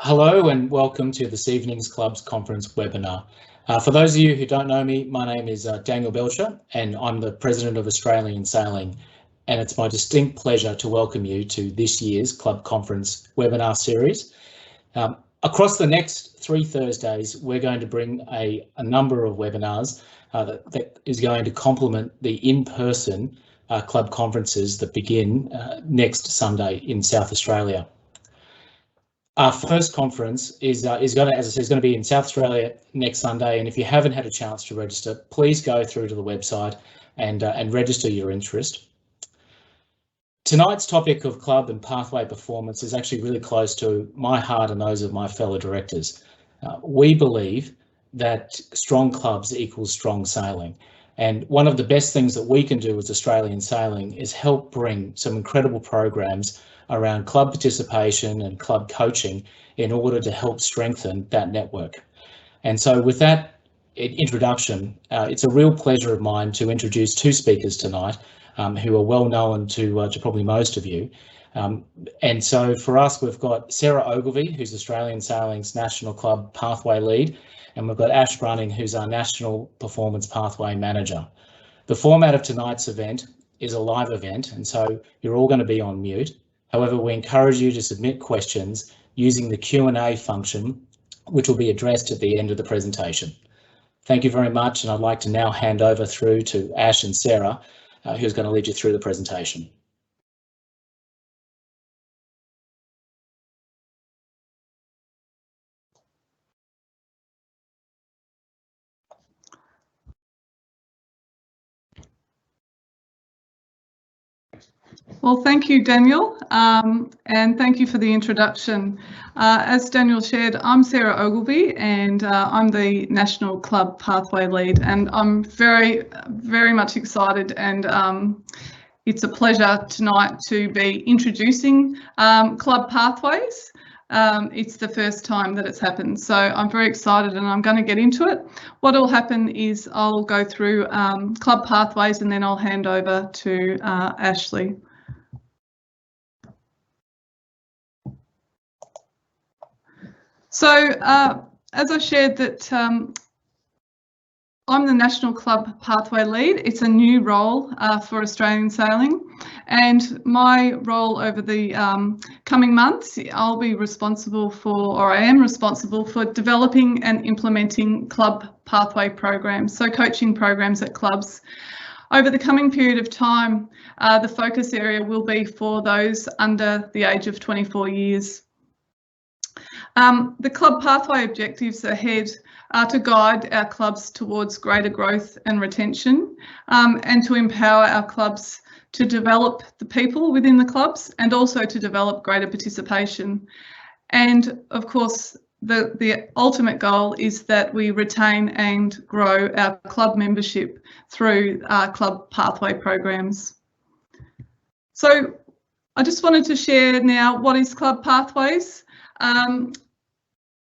Hello and welcome to this evening's Clubs Conference webinar. For those of you who don't know me, my name is Daniel Belcher and I'm the President of Australian Sailing, and it's my distinct pleasure to welcome you to this year's Club Conference webinar series. Across the next 3 Thursdays, we're going to bring a number of webinars that is going to complement the in-person club conferences that begin next Sunday in South Australia. Our first conference is going to, as I said, is going to be in South Australia next Sunday. And if you haven't had a chance to register, please go through to the website and register your interest. Tonight's topic of club and pathway performance is actually really close to my heart and those of my fellow directors. We believe that strong clubs equals strong sailing. And one of the best things that we can do as Australian Sailing is help bring some incredible programs around club participation and club coaching in order to help strengthen that network. And so with that introduction, it's a real pleasure of mine to introduce two speakers tonight who are well known to probably most of you. And so for us, we've got Sarah Ogilvie, who's Australian Sailing's National Club Pathway Lead, and we've got Ash Brunning, who's our National Performance Pathway Manager. The format of tonight's event is a live event, and so you're all going to be on mute. However, we encourage you to submit questions using the Q&A function, which will be addressed at the end of the presentation. Thank you very much, and I'd like to now hand over through to Ash and Sarah, who's going to lead you through the presentation. Well, thank you, Daniel, and thank you for the introduction. As Daniel shared, I'm Sarah Ogilvie and I'm the National Club Pathway Lead, and I'm very much excited, and it's a pleasure tonight to be introducing Club Pathways. It's the first time that it's happened, so I'm very excited and I'm going to get into it. What will happen is I'll go through Club Pathways and then I'll hand over to Ashley. So as I shared that I'm the National Club Pathway Lead. It's a new role for Australian Sailing, and my role over the coming months, I'll be responsible for, or I am responsible for, developing and implementing club pathway programs, so coaching programs at clubs. Over the coming period of time, the focus area will be for those under the age of 24 years. The club pathway objectives ahead are to guide our clubs towards greater growth and retention, and to empower our clubs to develop the people within the clubs and also to develop greater participation. And of course, the ultimate goal is that we retain and grow our club membership through club pathway programs. So I just wanted to share now, what is Club Pathways?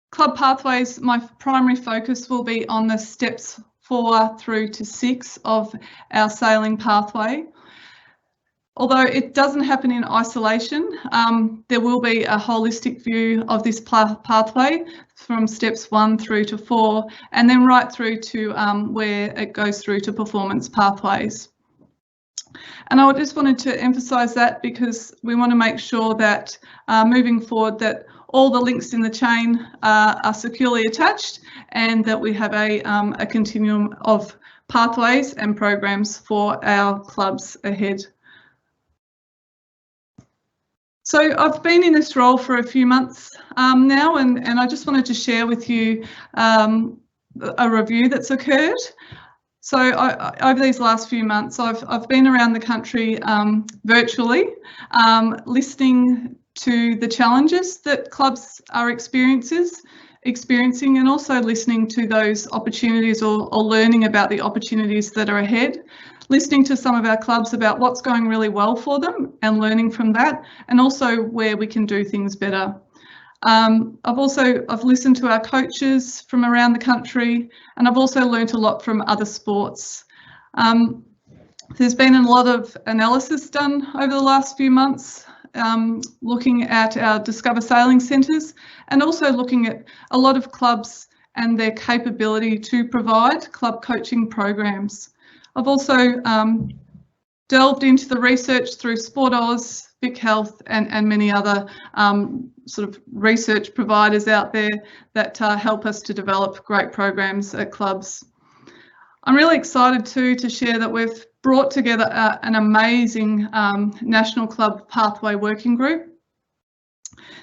Club Pathways, my primary focus will be on the steps 4 through to 6 of our sailing pathway. Although it doesn't happen in isolation, there will be a holistic view of this pathway from steps 1 through to 4, and then right through to where it goes through to performance pathways. And I just wanted to emphasise that because we want to make sure that moving forward that all the links in the chain are securely attached, and that we have a continuum of pathways and programs for our clubs ahead. So I've been in this role for a few months now, and I just wanted to share with you a review that's occurred. So over these last few months, I've been around the country virtually, listening to the challenges that clubs are experiencing, and also listening to those opportunities or learning about the opportunities that are ahead, listening to some of our clubs about what's going really well for them and learning from that, and also where we can do things better. I've listened to our coaches from around the country, and I've also learnt a lot from other sports. There's been a lot of analysis done over the last few months looking at our Discover Sailing Centres, and also looking at a lot of clubs and their capability to provide club coaching programs. I've also delved into the research through Sport Oz, Vic Health, and many other sort of research providers out there that help us to develop great programs at clubs. I'm really excited too to share that we've brought together an amazing National Club Pathway Working Group.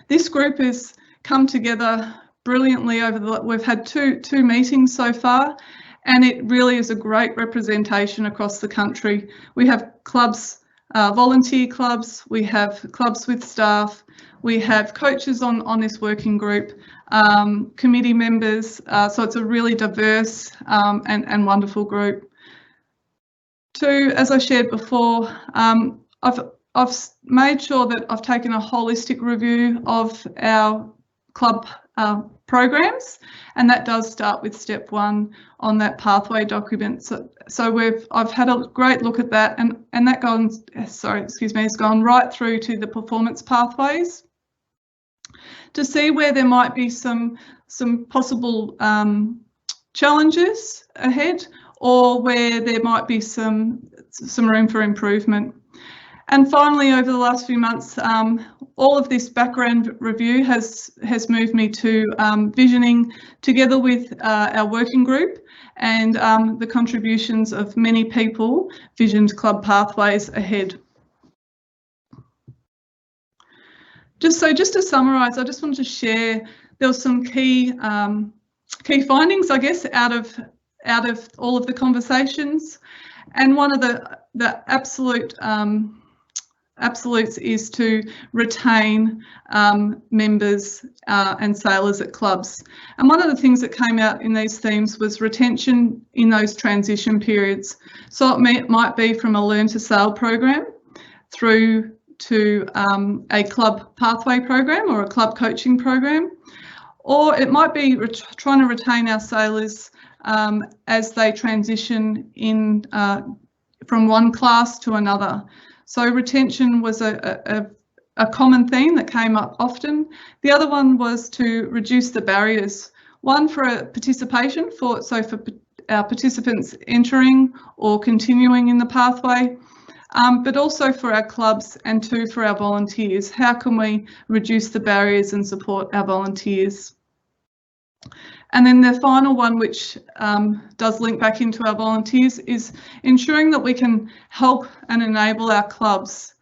This group has come together brilliantly we've had two meetings so far, and it really is a great representation across the country. We have clubs, volunteer clubs, we have clubs with staff, we have coaches on this working group, committee members, so it's a really diverse and wonderful group. Two, as I shared before, I've made sure that I've taken a holistic review of our club programs, and that does start with step 1 on that pathway document. So I've had a great look at that, and that has gone right through to the performance pathways to see where there might be some possible challenges ahead, or where there might be some room for improvement. And finally, over the last few months, all of this background review has moved me to visioning together with our working group, and the contributions of many people visioned club pathways ahead. Just to summarise, I just wanted to share there were some key findings, I guess, out of all of the conversations, and one of the absolutes is to retain members and sailors at clubs. And one of the things that came out in these themes was retention in those transition periods. So it might be from a Learn to Sail program through to a club pathway program or a club coaching program, or it might be trying to retain our sailors as they transition in from one class to another. So retention was a common theme that came up often. The other one was to reduce the barriers. One for participation, for our participants entering or continuing in the pathway, but also for our clubs, and two, for our volunteers. How can we reduce the barriers and support our volunteers? And then the final one, which does link back into our volunteers, is ensuring that we can help and enable our clubs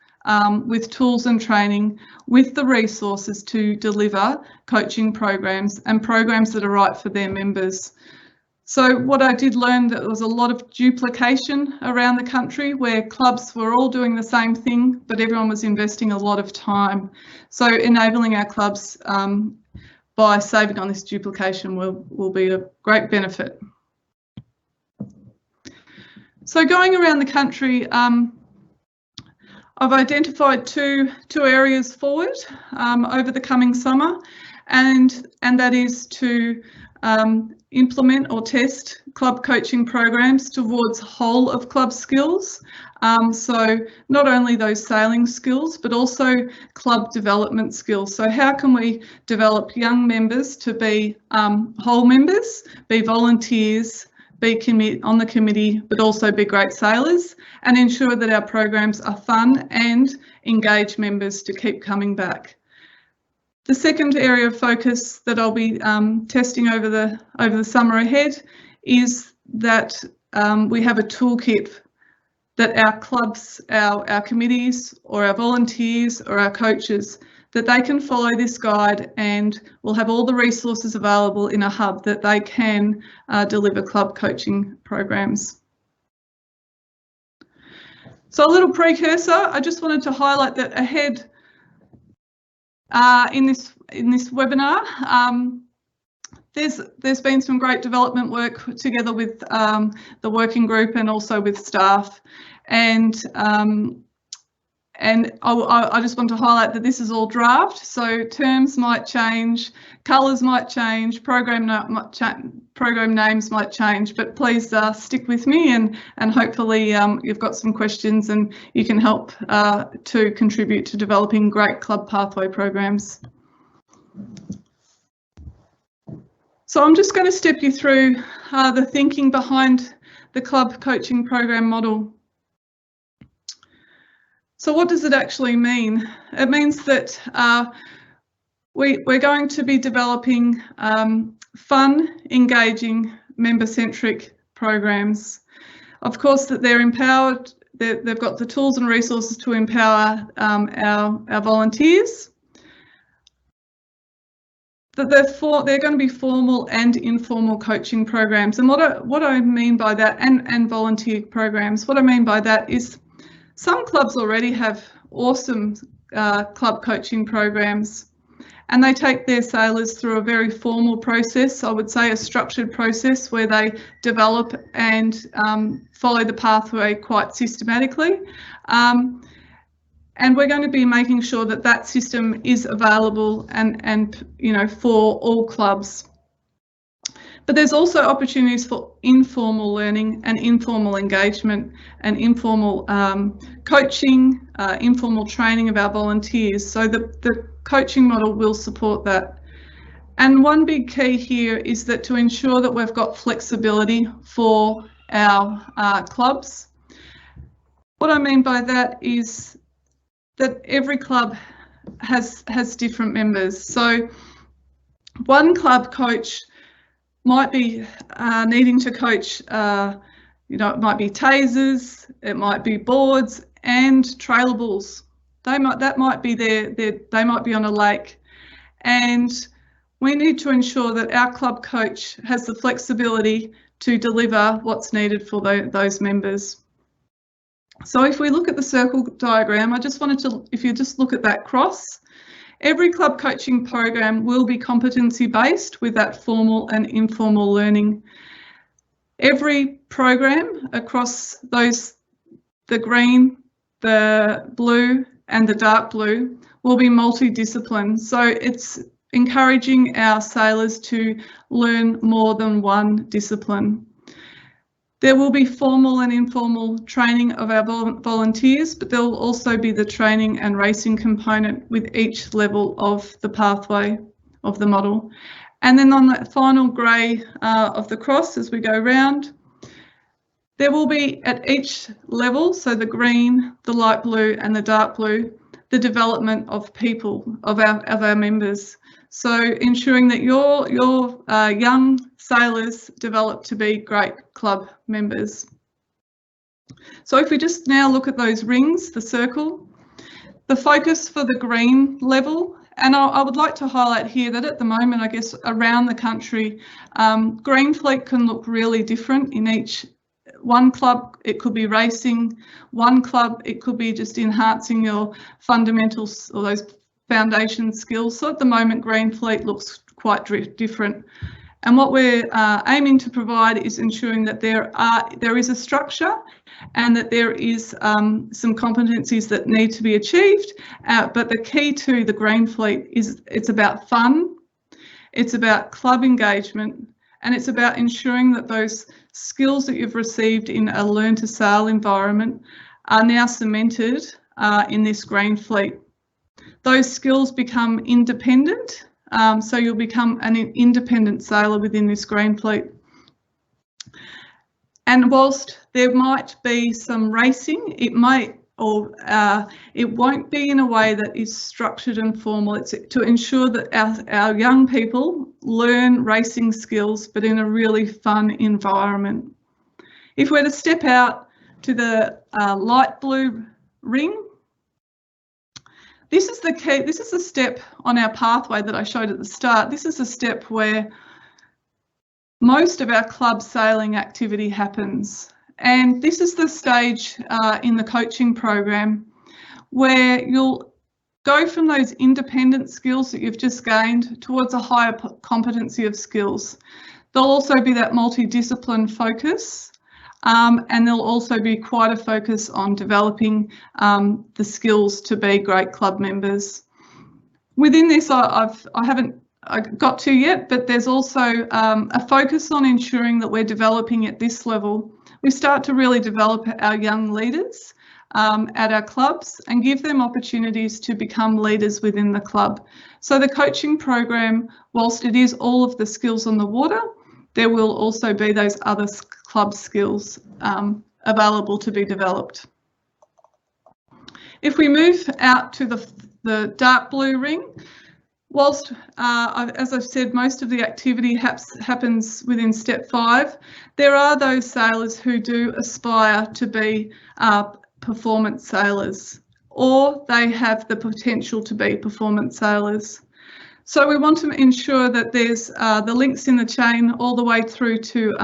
with tools and training, with the resources to deliver coaching programs and programs that are right for their members. So what I did learn, that there was a lot of duplication around the country where clubs were all doing the same thing, but everyone was investing a lot of time. So enabling our clubs by saving on this duplication will be a great benefit. So going around the country, I've identified two areas forward over the coming summer, and that is to implement or test club coaching programs towards whole of club skills. So not only those sailing skills, but also club development skills. So how can we develop young members to be whole members, be volunteers, be on the committee, but also be great sailors, and ensure that our programs are fun and engage members to keep coming back. The second area of focus that I'll be testing over the summer ahead is that we have a toolkit that our clubs, our committees, or our volunteers, or our coaches, that they can follow this guide, and we'll have all the resources available in a hub that they can deliver club coaching programs. So a little precursor, I just wanted to highlight that ahead in this webinar, there's been some great development work together with the working group and also with staff, and And I just want to highlight that this is all draft, so terms might change, colours might change, program names might change, but please stick with me, and hopefully you've got some questions and you can help to contribute to developing great club pathway programs. So I'm just going to step you through the thinking behind the club coaching program model. So what does it actually mean? It means that we're going to be developing fun, engaging, member-centric programs. Of course, that they're empowered, they've got the tools and resources to empower our volunteers. That they're going to be formal and informal coaching programs. And what I mean by that, and volunteer programs, what I mean by that is some clubs already have awesome club coaching programs, and they take their sailors through a very formal process, I would say a structured process, where they develop and follow the pathway quite systematically. And we're going to be making sure that that system is available and you know, for all clubs. But there's also opportunities for informal learning and informal engagement and informal coaching, informal training of our volunteers. So the coaching model will support that. And one big key here is that to ensure that we've got flexibility for our clubs. What I mean by that is that every club has different members. So one club coach might be needing to coach, you know, it might be tasers, it might be boards and trailables. That might be they might be on a lake, and we need to ensure that our club coach has the flexibility to deliver what's needed for those members. So if we look at the circle diagram, I just wanted to, if you just look at that cross, every club coaching program will be competency based with that formal and informal learning. Every program across those, the green, the blue and the dark blue, will be multidiscipline. So it's encouraging our sailors to learn more than one discipline. There will be formal and informal training of our volunteers, but there will also be the training and racing component with each level of the pathway of the model. And then on the final grey of the cross, as we go round, there will be at each level, so the green, the light blue and the dark blue, the development of people, of our members. So ensuring that your young sailors develop to be great club members. So if we just now look at those rings, the circle, the focus for the green level, and I would like to highlight here that at the moment, I guess around the country, green fleet can look really different in each. One club, it could be racing. One club, it could be just enhancing your fundamentals or those foundation skills. So at the moment, green fleet looks quite different. And what we're aiming to provide is ensuring that there is a structure and that there is some competencies that need to be achieved. But the key to the green fleet is it's about fun, it's about club engagement, and it's about ensuring that those skills that you've received in a learn to sail environment are now cemented in this green fleet. Those skills become independent, so you'll become an independent sailor within this green fleet. And whilst there might be some racing, it might, or it won't be in a way that is structured and formal. It's to ensure that our young people learn racing skills, but in a really fun environment. If we're to step out to the light blue ring, this is the key. This is a step on our pathway that I showed at the start. This is a step where most of our club sailing activity happens. And this is the stage in the coaching program where you'll go from those independent skills that you've just gained towards a higher competency of skills. There'll also be that multidiscipline focus. and there'll also be quite a focus on developing the skills to be great club members. Within this, I haven't got to yet, but there's also a focus on ensuring that we're developing at this level. We start to really develop our young leaders at our clubs and give them opportunities to become leaders within the club. So the coaching program, whilst it is all of the skills on the water, there will also be those other club skills available to be developed. If we move out to the dark blue ring, whilst, as I've said, most of the activity happens within step 5, there are those sailors who do aspire to be performance sailors, or they have the potential to be performance sailors. So we want to ensure that there's the links in the chain all the way through to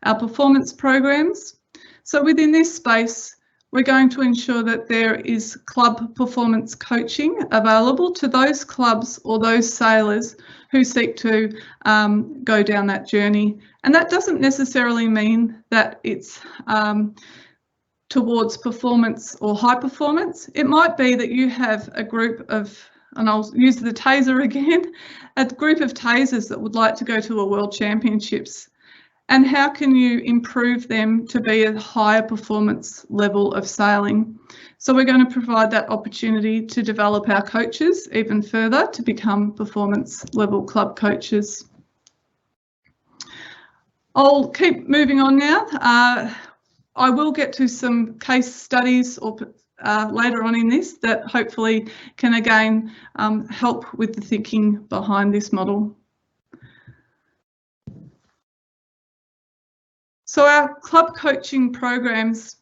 our performance programs. So within this space, we're going to ensure that there is club performance coaching available to those clubs or those sailors who seek to go down that journey. And that doesn't necessarily mean that it's towards performance or high performance. It might be that you have a group of, and I'll use the taser again, a group of tasers that would like to go to a World Championships. And how can you improve them to be a higher performance level of sailing? So we're going to provide that opportunity to develop our coaches even further to become performance level club coaches. I'll keep moving on now. I will get to some case studies or later on in this that hopefully can again help with the thinking behind this model. So our club coaching programs,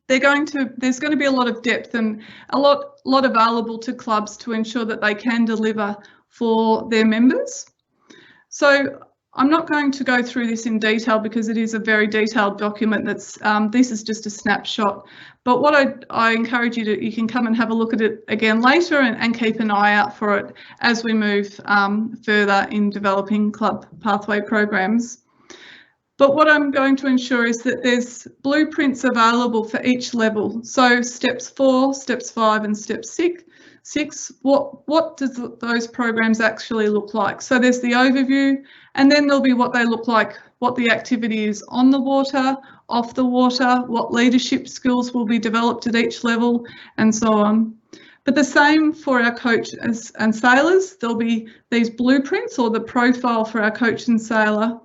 there's going to be a lot of depth and a lot available to clubs to ensure that they can deliver for their members. So I'm not going to go through this in detail because it is a very detailed document. That's this is just a snapshot. But what I encourage you can come and have a look at it again later and keep an eye out for it as we move further in developing club pathway programs. But what I'm going to ensure is that there's blueprints available for each level. So steps 4, steps 5 and step 6, what does those programs actually look like? So there's the overview, and then there'll be what they look like, what the activity is on the water, off the water, what leadership skills will be developed at each level, and so on. But the same for our coaches and sailors. There'll be these blueprints or the profile for our coach and sailor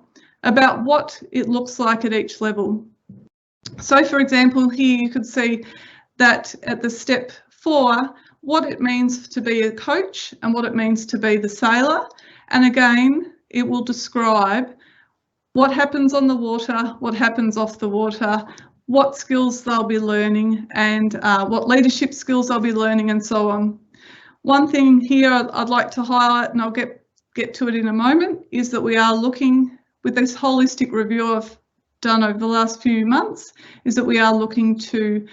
about what it looks like at each level. So for example, here you could see that at the step 4, what it means to be a coach and what it means to be the sailor. And again, it will describe what happens on the water, what happens off the water, what skills they'll be learning and what leadership skills they'll be learning and so on. One thing here I'd like to highlight, and I'll get to it in a moment, is that we are looking with this holistic review I've done over the last few months, is that we are looking to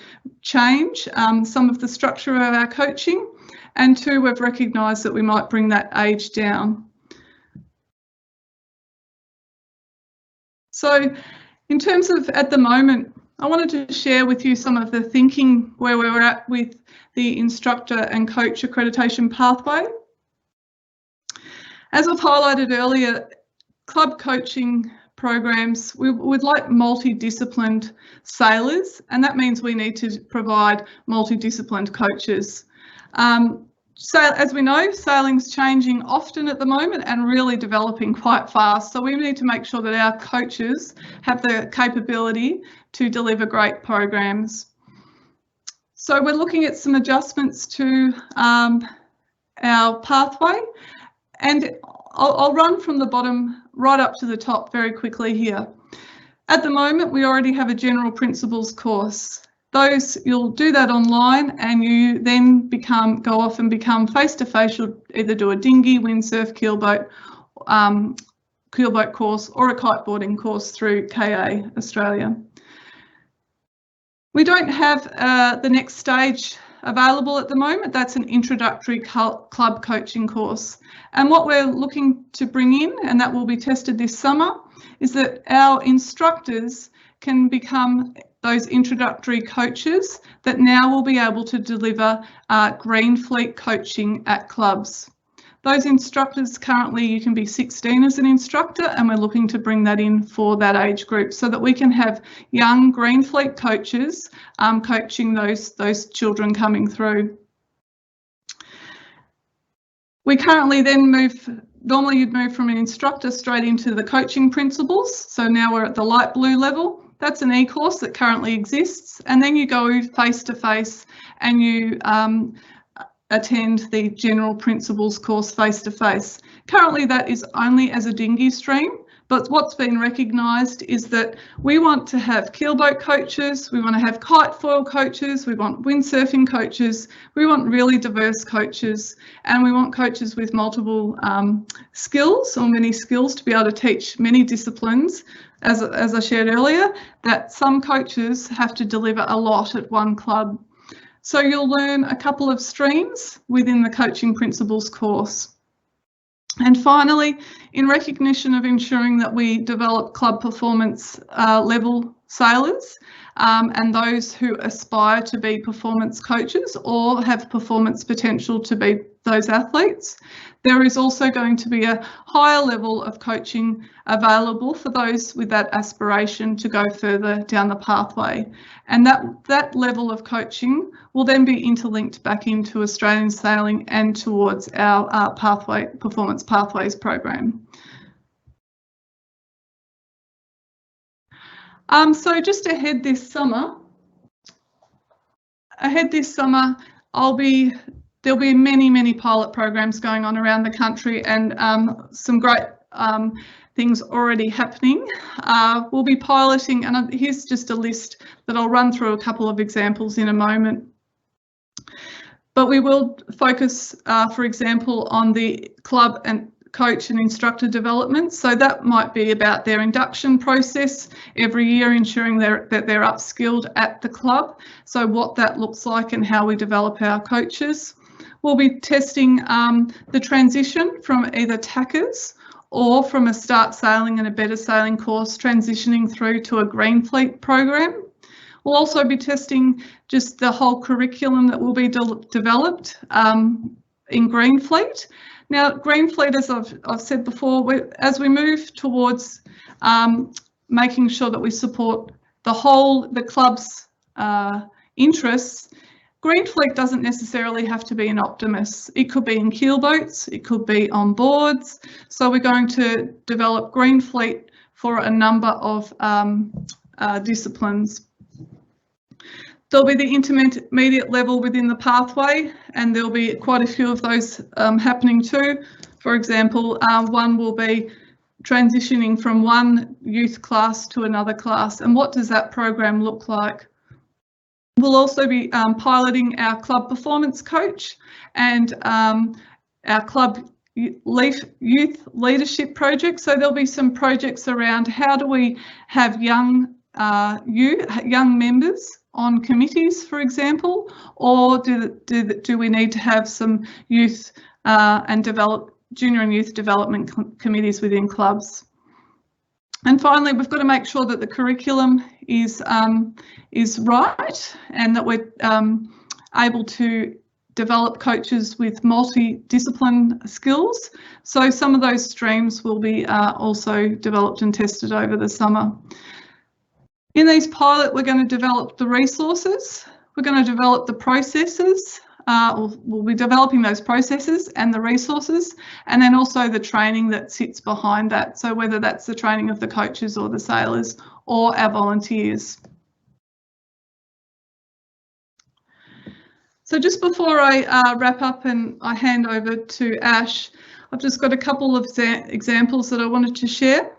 change some of the structure of our coaching, and 2, we've recognised that we might bring that age down. So in terms of at the moment, I wanted to share with you some of the thinking where we're at with the instructor and coach accreditation pathway. As I've highlighted earlier, club coaching programs, we would like multidisciplined sailors, and that means we need to provide multidisciplined coaches. So as we know, sailing's changing often at the moment and really developing quite fast. So we need to make sure that our coaches have the capability to deliver great programs. So we're looking at some adjustments to our pathway, and I'll run from the bottom right up to the top very quickly here. At the moment, we already have a general principles course. You'll do that online, and you then go off and become face-to-face. You'll either do a dinghy, windsurf, keelboat course, or a kiteboarding course through KA Australia. We don't have the next stage available at the moment. That's an introductory club coaching course. And what we're looking to bring in, and that will be tested this summer, is that our instructors can become those introductory coaches that now will be able to deliver green fleet coaching at clubs. Those instructors currently, you can be 16 as an instructor, and we're looking to bring that in for that age group so that we can have young green fleet coaches coaching those children coming through. We currently then normally you'd move from an instructor straight into the coaching principles. So now we're at the light blue level. That's an e-course that currently exists. And then you go face to face and you attend the general principles course face to face. Currently that is only as a dinghy stream, but what's been recognised is that we want to have keelboat coaches, we want to have kite foil coaches, we want windsurfing coaches, we want really diverse coaches, and we want coaches with multiple skills or many skills to be able to teach many disciplines. As I shared earlier, that some coaches have to deliver a lot at one club. So you'll learn a couple of streams within the coaching principles course. And finally, in recognition of ensuring that we develop club performance level sailors and those who aspire to be performance coaches or have performance potential to be those athletes, there is also going to be a higher level of coaching available for those with that aspiration to go further down the pathway. And that level of coaching will then be interlinked back into Australian Sailing and towards our Performance Pathways program. So just ahead this summer, there'll be many pilot programs going on around the country and some great things already happening. We'll be piloting, and here's just a list that I'll run through a couple of examples in a moment. But we will focus, for example, on the club and coach and instructor development. So that might be about their induction process every year, ensuring that they're upskilled at the club. So what that looks like and how we develop our coaches. We'll be testing the transition from either tackers or from a start sailing and a better sailing course transitioning through to a green fleet program. We'll also be testing just the whole curriculum that will be developed in green fleet. Now, green fleet, as I've said before, as we move towards making sure that we support the club's interests, green fleet doesn't necessarily have to be an Optimus. It could be in keelboats, it could be on boards. So we're going to develop green fleet for a number of disciplines. There'll be the intermediate level within the pathway, and there'll be quite a few of those happening too. For example, one will be transitioning from one youth class to another class, and what does that program look like? We'll also be piloting our club performance coach and our club youth leadership project. So there'll be some projects around how do we have young members on committees, for example, or do we need to have some youth and junior and youth development committees within clubs? And finally, we've got to make sure that the curriculum is right and that we're able to develop coaches with multi-discipline skills. So some of those streams will be also developed and tested over the summer. In these pilot, we're going to develop the resources, we're going to develop the processes, we'll be developing those processes and the resources, and then also the training that sits behind that. So whether that's the training of the coaches or the sailors or our volunteers. So just before I wrap up and I hand over to Ash, I've just got a couple of examples that I wanted to share.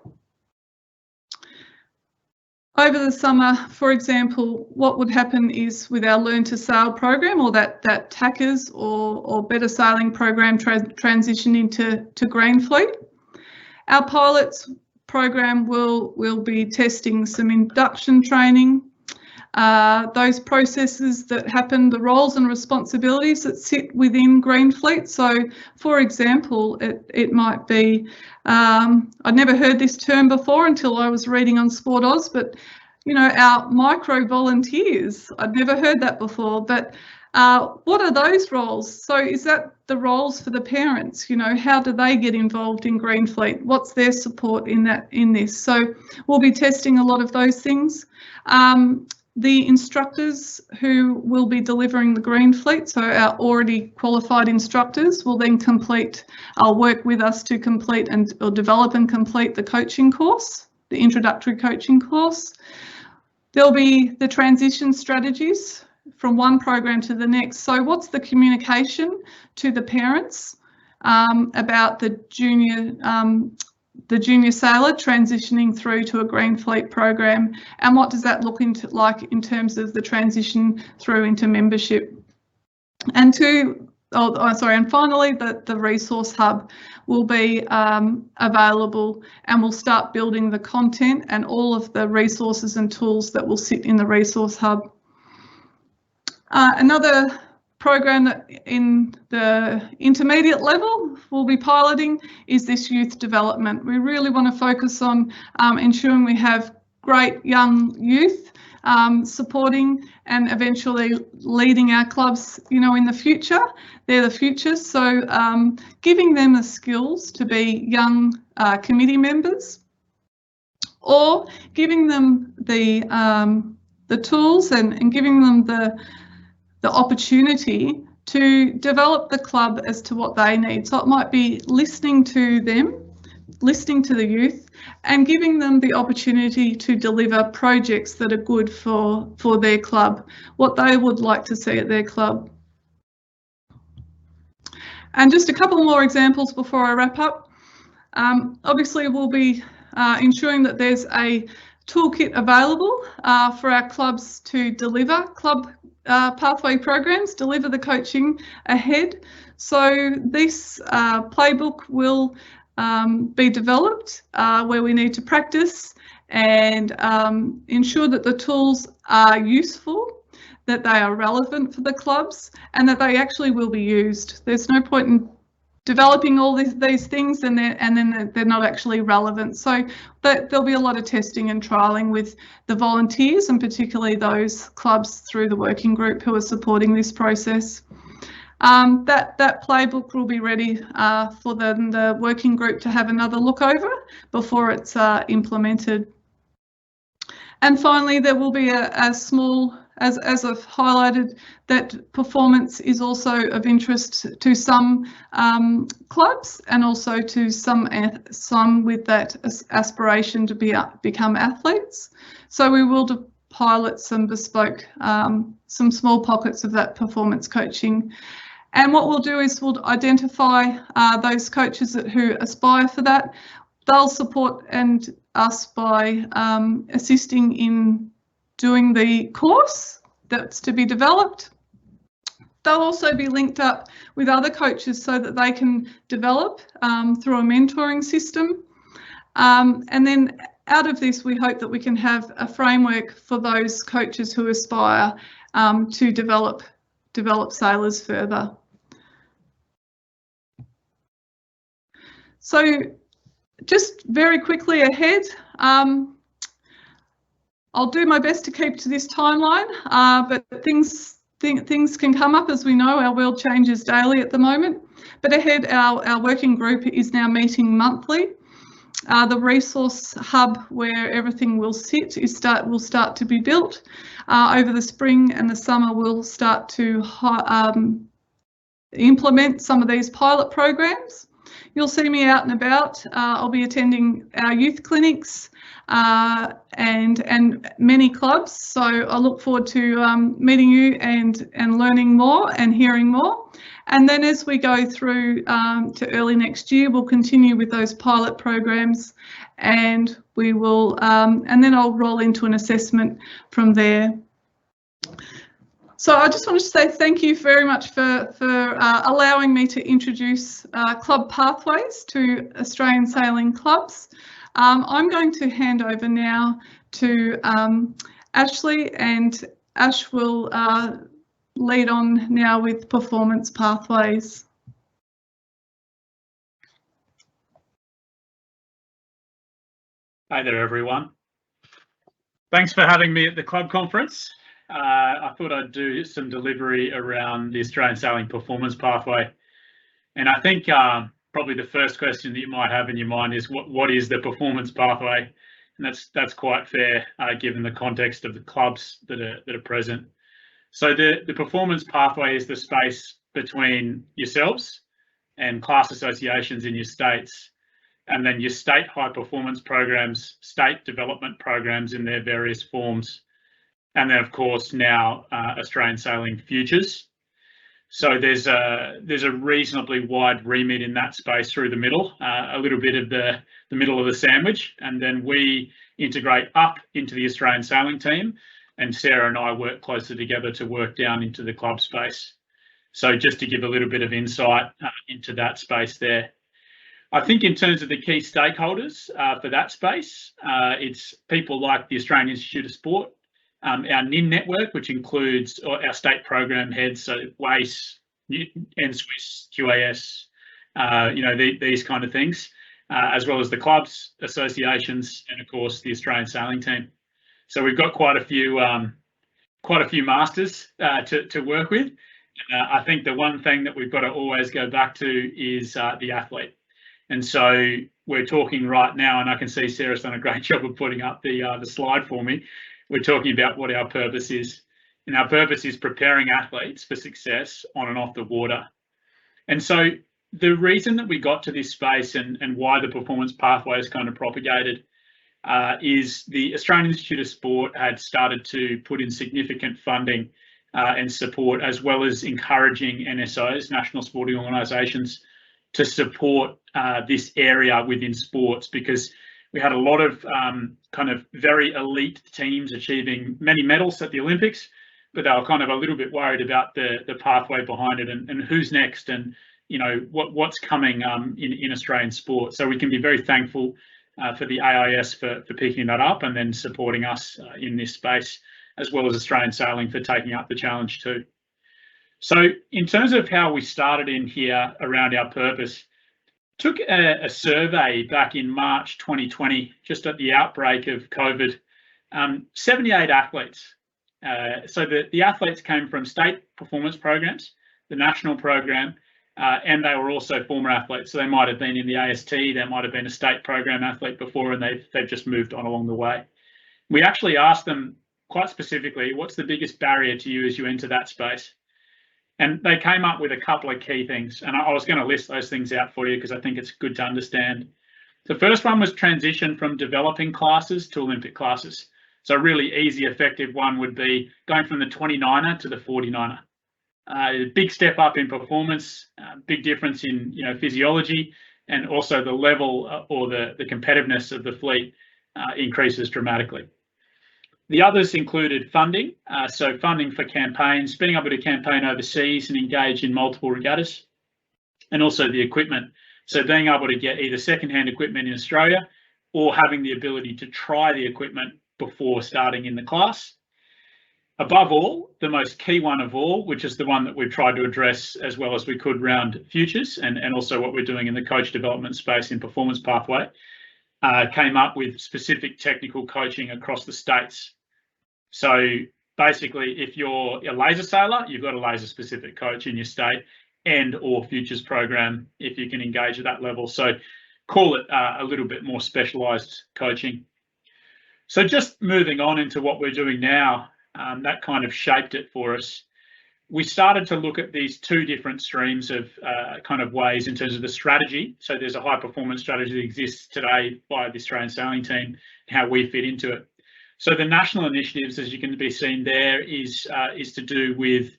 Over the summer, for example, what would happen is with our Learn to Sail program, or that tackers or better sailing program transition into green fleet. Our pilots program will be testing some induction training, those processes that happen, the roles and responsibilities that sit within Greenfleet. So, for example, it might be, I'd never heard this term before until I was reading on Sport Oz, but you know, our micro volunteers, I'd never heard that before, but what are those roles? So is that the roles for the parents? You know, how do they get involved in Greenfleet? What's their support in this? So we'll be testing a lot of those things. The instructors who will be delivering the Greenfleet, so our already qualified instructors, will then work with us to complete or develop and complete the coaching course, the introductory coaching course. There'll be the transition strategies from one program to the next. So what's the communication to the parents about the junior sailor transitioning through to a Greenfleet program, and what does that look like in terms of the transition through into membership? And finally, the resource hub will be available, and we'll start building the content and all of the resources and tools that will sit in the resource hub. Another program that in the intermediate level we'll be piloting is this youth development. We really want to focus on ensuring we have great young youth supporting and eventually leading our clubs, you know, in the future. They're the future, so giving them the skills to be young committee members, or giving them the tools and giving them the opportunity to develop the club as to what they need. So it might be listening to them, listening to the youth, and giving them the opportunity to deliver projects that are good for their club, what they would like to see at their club. And just a couple more examples before I wrap up. Obviously, we'll be ensuring that there's a toolkit available for our clubs to deliver club pathway programs, deliver the coaching ahead. So this playbook will be developed where we need to practice and ensure that the tools are useful, that they are relevant for the clubs, and that they actually will be used. There's no point in developing all these things and then they're not actually relevant. So there'll be a lot of testing and trialling with the volunteers, and particularly those clubs through the working group who are supporting this process. That playbook will be ready for the working group to have another look over before it's implemented. And finally, there will be a small, as I've highlighted, that performance is also of interest to some clubs, and also to some with that aspiration to become athletes. So we will pilot some bespoke, some small pockets of that performance coaching. And what we'll do is we'll identify those coaches who aspire for that. They'll support us by assisting in doing the course that's to be developed. They'll also be linked up with other coaches so that they can develop through a mentoring system. And then out of this, we hope that we can have a framework for those coaches who aspire to develop sailors further. So just very quickly ahead, I'll do my best to keep to this timeline, but things can come up. As we know, our world changes daily at the moment. But ahead, our working group is now meeting monthly. The resource hub where everything will sit will start to be built. Over the spring and the summer, we'll start to implement some of these pilot programs. You'll see me out and about. I'll be attending our youth clinics and many clubs. So I look forward to meeting you and learning more and hearing more. And then as we go through to early next year, we'll continue with those pilot programs, and we will, and then I'll roll into an assessment from there. So I just wanted to say thank you very much for allowing me to introduce club pathways to Australian sailing clubs. I'm going to hand over now to Ashley, and Ash will lead on now with performance pathways. Hi there, everyone. Thanks for having me at the club conference. I thought I'd do some delivery around the Australian Sailing Performance Pathway. And I think probably the first question that you might have in your mind is what is the performance pathway? And that's quite fair given the context of the clubs that are present. So the performance pathway is the space between yourselves and class associations in your states, and then your state high performance programs, state development programs in their various forms, and then of course now Australian Sailing Futures. So there's a reasonably wide remit in that space through the middle, a little bit of the middle of the sandwich, and then we integrate up into the Australian Sailing team, and Sarah and I work closer together to work down into the club space. So just to give a little bit of insight into that space there. I think in terms of the key stakeholders for that space, it's people like the Australian Institute of Sport, our NIN network, which includes our state program heads, so WACE, NSWIS, QAS, these kind of things, as well as the clubs, associations, and of course the Australian Sailing team. So we've got quite a few masters to work with. I think the one thing that we've got to always go back to is the athlete. And so we're talking right now, and I can see Sarah's done a great job of putting up the slide for me. We're talking about what our purpose is. And our purpose is preparing athletes for success on and off the water. And so the reason that we got to this space and why the performance pathway is kind of propagated is the Australian Institute of Sport had started to put in significant funding and support, as well as encouraging NSOs, national sporting organisations, to support this area within sports, because we had a lot of kind of very elite teams achieving many medals at the Olympics, but they were kind of a little bit worried about the pathway behind it and who's next and what's coming in Australian sport. So we can be very thankful for the AIS for picking that up and then supporting us in this space, as well as Australian Sailing for taking up the challenge too. So in terms of how we started in here around our purpose, took a survey back in March 2020, just at the outbreak of COVID, 78 athletes. So the athletes came from state performance programs, the national program, and they were also former athletes. So they might have been in the AST, they might have been a state program athlete before, and they've just moved on along the way. We actually asked them quite specifically, what's the biggest barrier to you as you enter that space? And they came up with a couple of key things, and I was going to list those things out for you because I think it's good to understand. The first one was transition from developing classes to Olympic classes. So a really easy, effective one would be going from the 29er to the 49er. A big step up in performance, big difference in physiology, and also the level or the competitiveness of the fleet increases dramatically. The others included funding, so funding for campaigns, being able to campaign overseas and engage in multiple regattas, and also the equipment. So being able to get either second-hand equipment in Australia or having the ability to try the equipment before starting in the class. Above all, the most key one of all, which is the one that we've tried to address as well as we could around futures and also what we're doing in the coach development space in performance pathway, came up with specific technical coaching across the states. So basically, if you're a laser sailor, you've got a laser specific coach in your state and or futures program if you can engage at that level. So call it a little bit more specialised coaching. So just moving on into what we're doing now, that kind of shaped it for us. We started to look at these two different streams of kind of ways in terms of the strategy. So there's a high performance strategy that exists today by the Australian Sailing team, how we fit into it. So the national initiatives, as you can be seen there, is to do with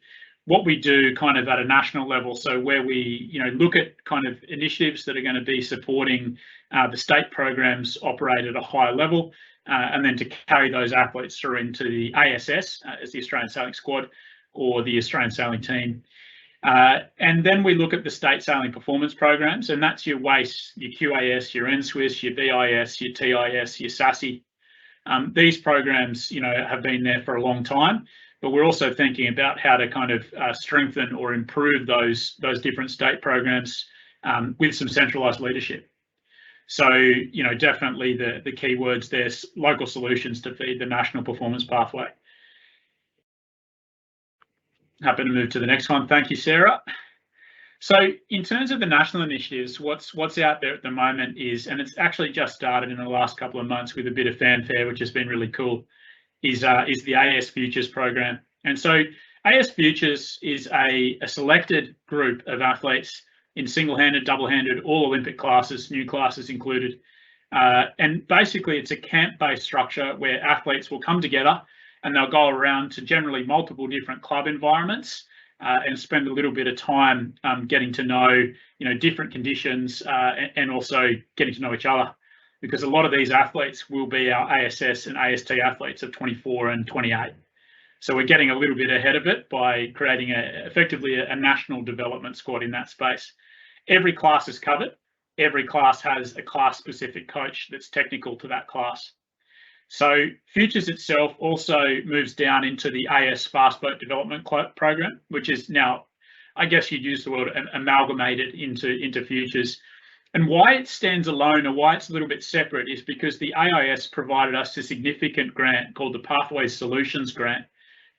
what we do kind of at a national level. So where we look at kind of initiatives that are going to be supporting the state programs operate at a higher level, and then to carry those athletes through into the ASS as the Australian Sailing Squad or the Australian Sailing Team. And then we look at the state sailing performance programs, and that's your WACE, your QAS, your NSWIS, your BIS, your TIS, your SASI. These programs, have been there for a long time, but we're also thinking about how to kind of strengthen or improve those different state programs with some centralised leadership. So, definitely the key words there's local solutions to feed the national performance pathway. Happy to move to the next one. Thank you, Sarah. So in terms of the national initiatives, what's out there at the moment is, and it's actually just started in the last couple of months with a bit of fanfare, which has been really cool, is the AS Futures program. And so AS Futures is a selected group of athletes in single-handed, double-handed, all Olympic classes, new classes included. And basically it's a camp-based structure where athletes will come together and they'll go around to generally multiple different club environments and spend a little bit of time getting to know, different conditions and also getting to know each other, because a lot of these athletes will be our ASS and AST athletes of 24 and 28. So we're getting a little bit ahead of it by creating effectively a national development squad in that space. Every class is covered. Every class has a class-specific coach that's technical to that class. So Futures itself also moves down into the AS Fast Boat Development Program, which is now, I guess you'd use the word amalgamated into Futures. And why it stands alone or why it's a little bit separate is because the AIS provided us a significant grant called the Pathways Solutions Grant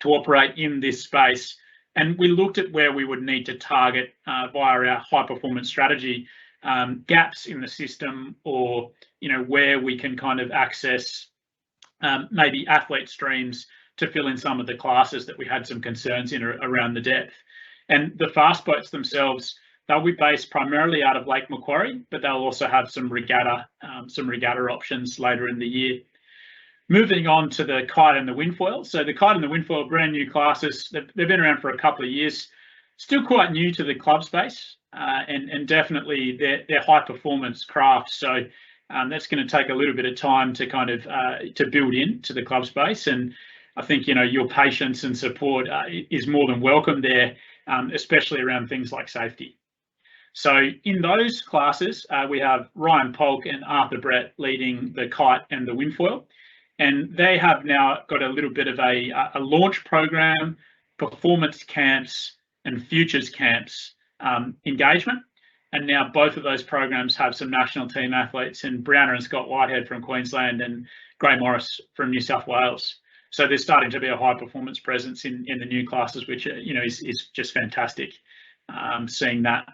to operate in this space. And we looked at where we would need to target via our high performance strategy gaps in the system, or where we can kind of access maybe athlete streams to fill in some of the classes that we had some concerns in around the depth. And the fast boats themselves, they'll be based primarily out of Lake Macquarie, but they'll also have some regatta options later in the year. Moving on to the kite and the windfoil. So the kite and the windfoil, brand new classes. They've been around for a couple of years, still quite new to the club space, and definitely they're high performance craft. So that's going to take a little bit of time to kind of to build into the club space. And I think, your patience and support is more than welcome there, especially around things like safety. So in those classes, we have Ryan Polk and Arthur Brett leading the kite and the windfoil. And they have now got a little bit of a launch program, performance camps and futures camps engagement. And now both of those programs have some national team athletes in Browner and Scott Whitehead from Queensland and Gray Morris from New South Wales. So there's starting to be a high performance presence in the new classes, which is just fantastic seeing that.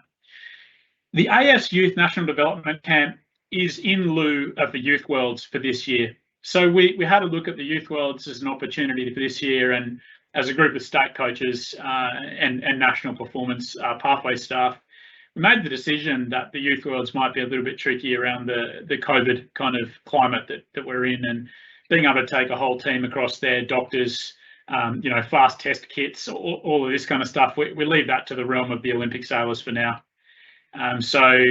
The AS Youth National Development Camp is in lieu of the Youth Worlds for this year. So we had a look at the Youth Worlds as an opportunity for this year, and as a group of state coaches and national performance pathway staff, we made the decision that the Youth Worlds might be a little bit tricky around the COVID kind of climate that we're in, and being able to take a whole team across there, doctors, fast test kits, all of this kind of stuff. We leave that to the realm of the Olympic sailors for now. So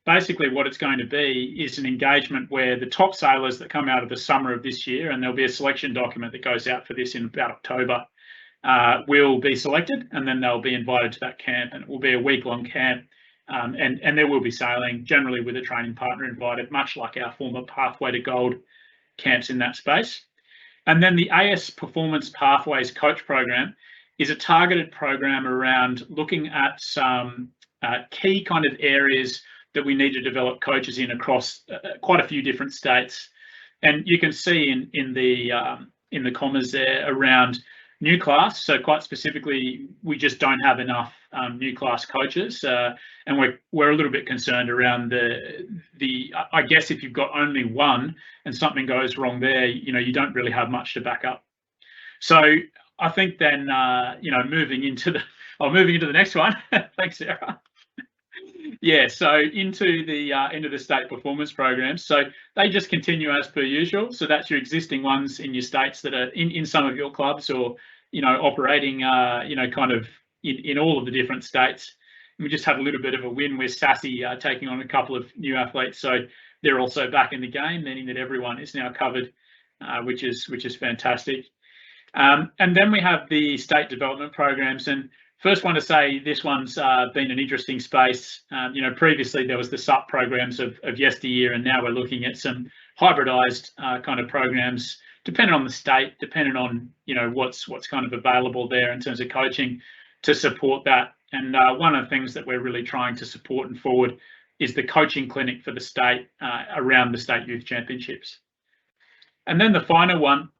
basically what it's going to be is an engagement where the top sailors that come out of the summer of this year, and there'll be a selection document that goes out for this in about October, will be selected, and then they'll be invited to that camp, and it will be a week-long camp, and there will be sailing, generally with a training partner invited, much like our former Pathway to Gold camps in that space. And then the AS Performance Pathways Coach Program is a targeted program around looking at some key kind of areas that we need to develop coaches in across quite a few different states. And you can see in the commas there around new class. So quite specifically, we just don't have enough new class coaches, and we're a little bit concerned around the I guess if you've got only one and something goes wrong there, you don't really have much to back up. So I think then moving into the next one. Thanks, Sarah. Yeah, so into the state performance programs. So they just continue as per usual. So that's your existing ones in your states that are in some of your clubs, or operating kind of in all of the different states. And we just had a little bit of a win with Sassy taking on a couple of new athletes, so they're also back in the game, meaning that everyone is now covered, which is fantastic. And then we have the state development programs, and first one to say this one's been an interesting space. Previously there was the SUP programs of yesteryear, and now we're looking at some hybridized kind of programs, depending on the state, depending on what's kind of available there in terms of coaching to support that. And one of the things that we're really trying to support and forward is the coaching clinic for the state around the state youth championships. And then the final one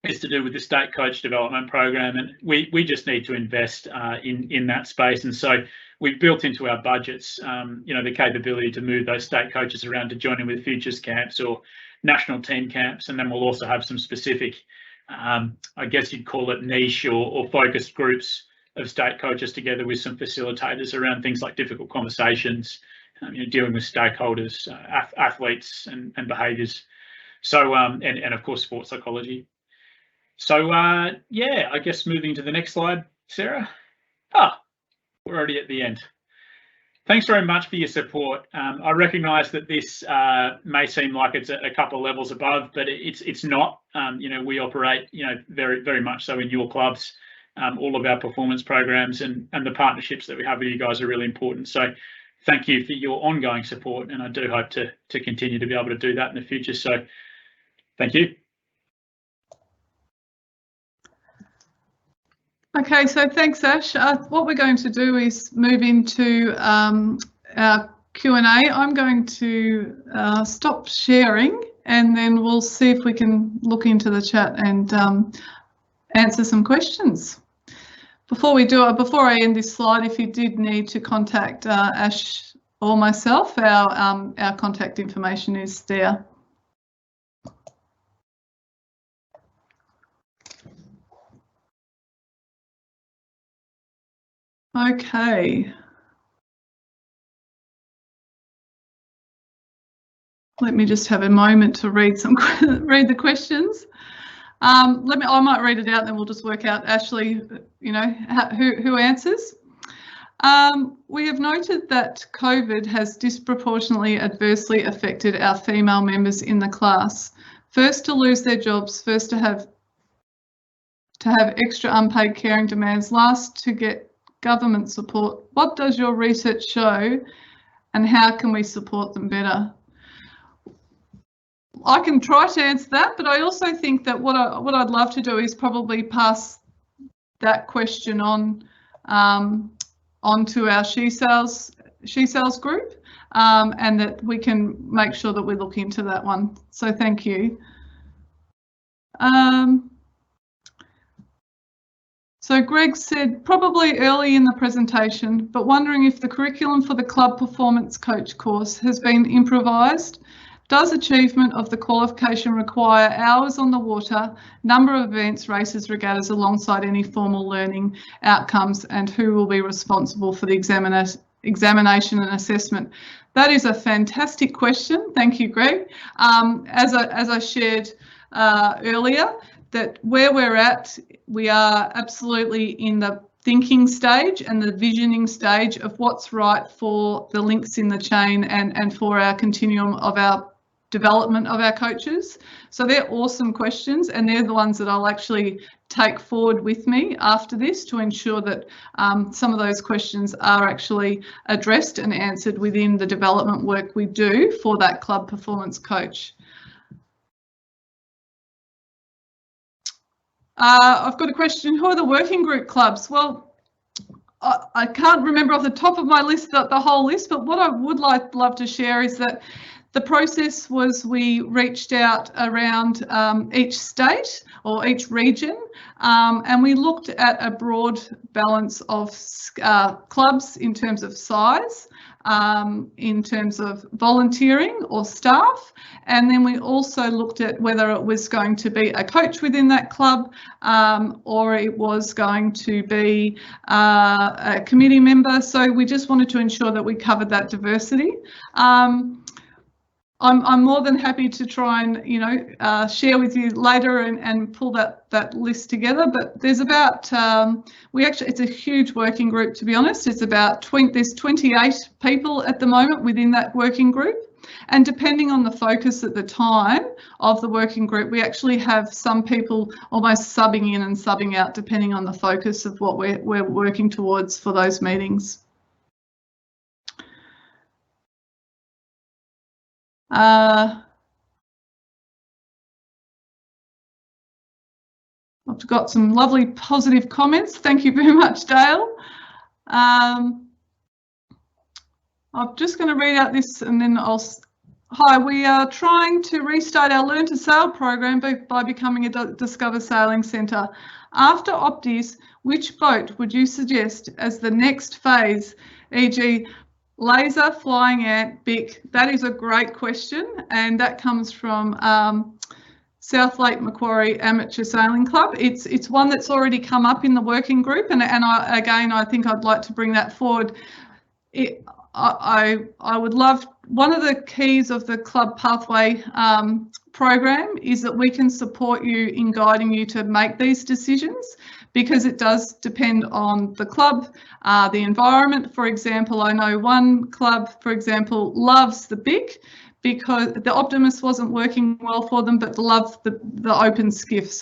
is to do with the state coach development program, and we just need to invest in that space. And so we've built into our budgets, the capability to move those state coaches around to join in with futures camps or national team camps, and then we'll also have some specific, I guess you'd call it niche or focused groups of state coaches together with some facilitators around things like difficult conversations, dealing with stakeholders, athletes, and behaviours. So and of course sports psychology. So yeah, I guess moving to the next slide, Sarah. We're already at the end. Thanks very much for your support. I recognise that this may seem like it's a couple of levels above, but it's not. We operate, very, very much so in your clubs. All of our performance programs and the partnerships that we have with you guys are really important. So thank you for your ongoing support, and I do hope to continue to be able to do that in the future. So thank you. Okay, so thanks, Ash. What we're going to do is move into our Q&A. I'm going to stop sharing, and then we'll see if we can look into the chat and answer some questions. Before I end this slide, if you did need to contact Ash or myself, our contact information is there. Okay. Let me just have a moment to read the questions. I might read it out, and then we'll just work out, Ashley, who answers. We have noted that COVID has disproportionately adversely affected our female members in the class. First to lose their jobs, first to have extra unpaid caring demands, last to get government support. What does your research show, and how can we support them better? I can try to answer that, but I also think that what I'd love to do is probably pass that question on onto our She Sales group, and that we can make sure that we look into that one. So thank you. So Greg said, probably early in the presentation, but wondering if the curriculum for the club performance coach course has been improvised. Does achievement of the qualification require hours on the water, number of events, races, regattas, alongside any formal learning outcomes, and who will be responsible for the examination and assessment? That is a fantastic question. Thank you, Greg. As I shared earlier, that where we're at, we are absolutely in the thinking stage and the visioning stage of what's right for the links in the chain and for our continuum of our development of our coaches. So they're awesome questions, and they're the ones that I'll actually take forward with me after this to ensure that some of those questions are actually addressed and answered within the development work we do for that club performance coach. I've got a question. Who are the working group clubs? Well, I can't remember off the top of my list the whole list, but what I would love to share is that the process was we reached out around each state or each region, and we looked at a broad balance of clubs in terms of size, in terms of volunteering or staff, and then we also looked at whether it was going to be a coach within that club or it was going to be a committee member. So we just wanted to ensure that we covered that diversity. I'm more than happy to try and share with you later and pull that list together. But there's about it's a huge working group, to be honest. It's about there's 28 people at the moment within that working group, and depending on the focus at the time of the working group, we actually have some people almost subbing in and subbing out depending on the focus of what we're working towards for those meetings. I've got some lovely positive comments. Thank you very much, Dale. I'm just going to read out this and then I'll... Hi, we are trying to restart our Learn to Sail program by becoming a Discover Sailing Centre. After Optis, which boat would you suggest as the next phase, e.g. Laser, Flying Ant, Bic? That is a great question, and that comes from South Lake Macquarie Amateur Sailing Club. It's one that's already come up in the working group, and I think I'd like to bring that forward. I would love, one of the keys of the club pathway program is that we can support you in guiding you to make these decisions, because it does depend on the club, the environment. For example, I know one club, for example, loves the Bic because the Optimus wasn't working well for them, but love the open skiff,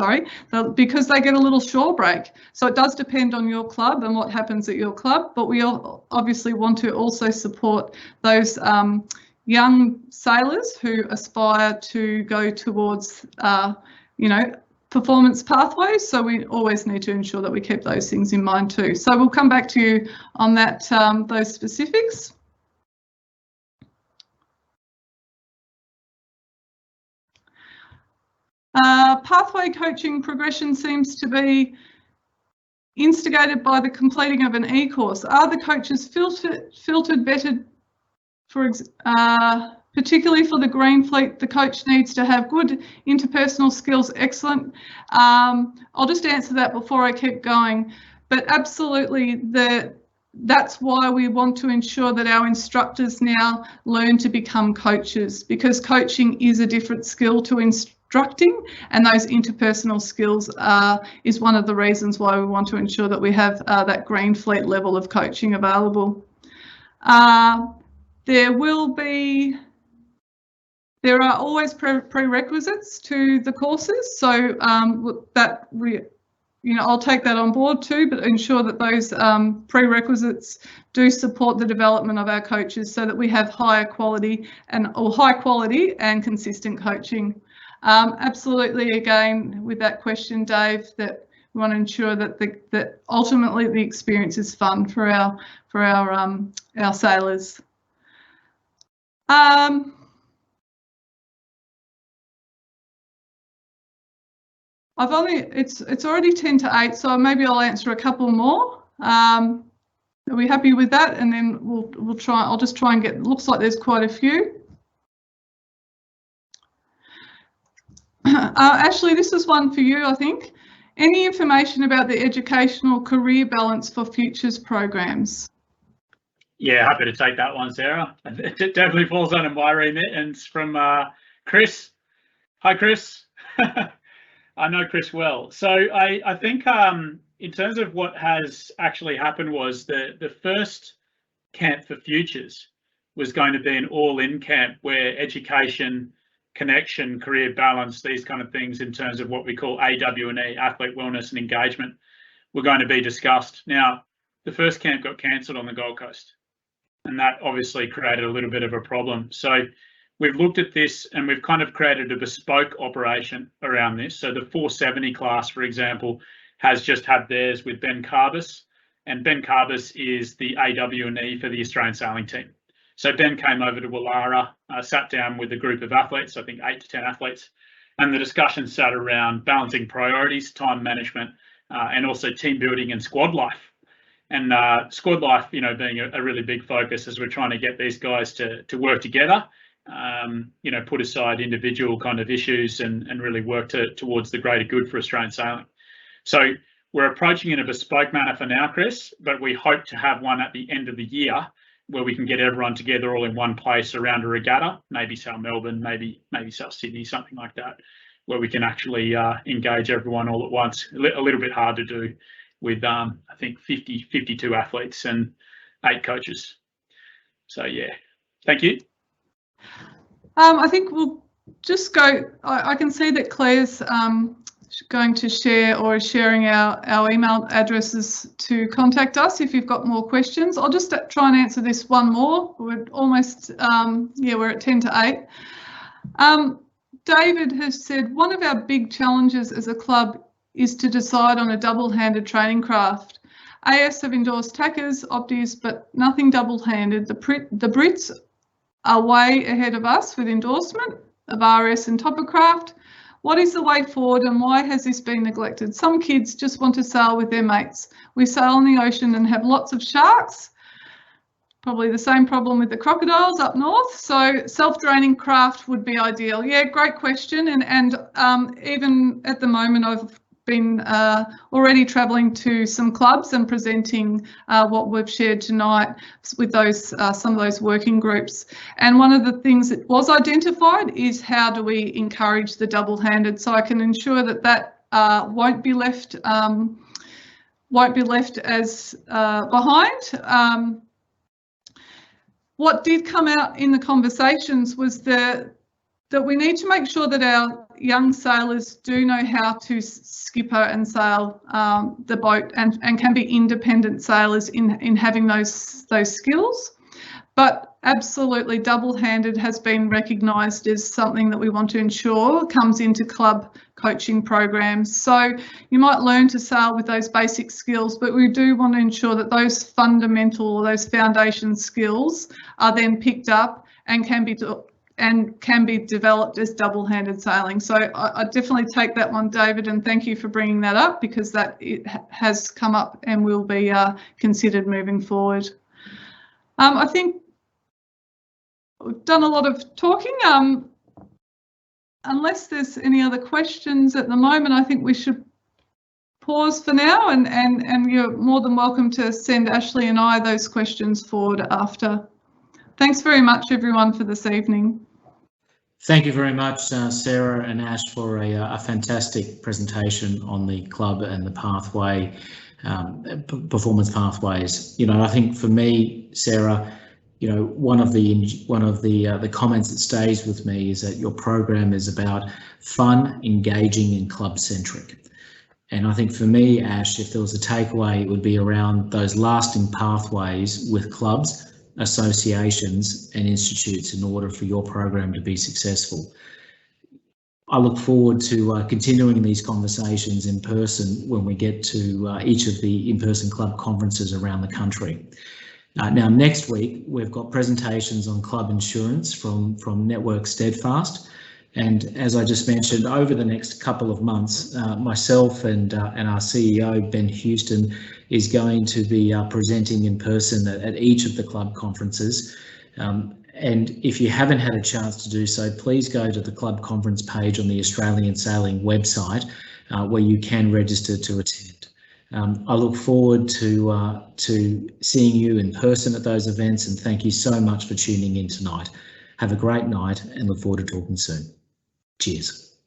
because they get a little shore break. So it does depend on your club and what happens at your club, but we obviously want to also support those young sailors who aspire to go towards, performance pathways. So we always need to ensure that we keep those things in mind too. So we'll come back to you on that, those specifics. Pathway coaching progression seems to be instigated by the completing of an e-course. Are the coaches filtered, vetted, particularly for the green fleet? The coach needs to have good interpersonal skills. Excellent. I'll just answer that before I keep going. But absolutely, that's why we want to ensure that our instructors now learn to become coaches, because coaching is a different skill to instructing, and those interpersonal skills is one of the reasons why we want to ensure that we have that green fleet level of coaching available. There are always prerequisites to the courses, so I'll take that on board too, but ensure that those prerequisites do support the development of our coaches so that we have high quality and consistent coaching. Absolutely, again, with that question, Dave, that we want to ensure that ultimately the experience is fun for our sailors. It's already 10 to 8, so maybe I'll answer a couple more. Are we happy with that? And then we'll try. I'll just try and get. Looks like there's quite a few. Ashley, this is one for you, I think. Any information about the educational career balance for futures programs? Yeah, happy to take that one, Sarah. It definitely falls under my remit, and it's from Chris. Hi, Chris. I know Chris well. So I think in terms of what has actually happened was the first camp for futures was going to be an all-in camp where education, connection, career balance, these kind of things in terms of what we call AW&E, athlete wellness and engagement, were going to be discussed. Now, the first camp got cancelled on the Gold Coast, and that obviously created a little bit of a problem. So we've looked at this and we've kind of created a bespoke operation around this. So the 470 class, for example, has just had theirs with Ben Carbis, and Ben Carbis is the AW&E for the Australian sailing team. So Ben came over to Wallara, sat down with a group of athletes, I think 8 to 10 athletes, and the discussion sat around balancing priorities, time management, and also team building and squad life. And squad life, being a really big focus as we're trying to get these guys to work together, put aside individual kind of issues and really work towards the greater good for Australian sailing. So we're approaching in a bespoke manner for now, Chris, but we hope to have one at the end of the year where we can get everyone together all in one place around a regatta, maybe South Melbourne, maybe South Sydney, something like that, where we can actually engage everyone all at once. A little bit hard to do with, I think, 52 athletes and 8 coaches. So, yeah, thank you. I think we'll just go. I can see that Claire's going to share or is sharing our email addresses to contact us if you've got more questions. I'll just try and answer this one more. We're almost, we're at 10 to 8. David has said, one of our big challenges as a club is to decide on a double-handed training craft. AS have endorsed tackers, opties, but nothing double-handed. The Brits are way ahead of us with endorsement of RS and toppercraft. What is the way forward and why has this been neglected? Some kids just want to sail with their mates. We sail on the ocean and have lots of sharks. Probably the same problem with the crocodiles up north. So self-draining craft would be ideal. Yeah, great question. And even at the moment, I've been already travelling to some clubs and presenting what we've shared tonight with those some of those working groups. And one of the things that was identified is how do we encourage the double-handed, so I can ensure that that won't be left as behind. What did come out in the conversations was that we need to make sure that our young sailors do know how to skipper and sail the boat and can be independent sailors in having those skills. But absolutely double-handed has been recognised as something that we want to ensure comes into club coaching programs. So you might learn to sail with those basic skills, but we do want to ensure that those fundamental or those foundation skills are then picked up and can be developed as double-handed sailing. So I definitely take that one, David, and thank you for bringing that up because that it has come up and will be considered moving forward. I think we've done a lot of talking. Unless there's any other questions at the moment, I think we should pause for now and you're more than welcome to send Ashley and I those questions forward after. Thanks very much, everyone, for this evening. Thank you very much, Sarah and Ash, for a fantastic presentation on the club and the pathway, performance pathways. You know, I think for me, Sarah, you know, one of the comments that stays with me is that your program is about fun, engaging, and club centric. And I think for me, Ash, if there was a takeaway, it would be around those lasting pathways with clubs, associations and institutes in order for your program to be successful. I look forward to continuing these conversations in person when we get to each of the in-person club conferences around the country. Now, next week, we've got presentations on club insurance from Network Steadfast. And as I just mentioned, over the next couple of months, myself and our CEO, Ben Houston, is going to be presenting in person at each of the club conferences. And if you haven't had a chance to do so, please go to the club conference page on the Australian Sailing website, where you can register to attend. I look forward to seeing you in person at those events, and thank you so much for tuning in tonight. Have a great night and look forward to talking soon. Cheers.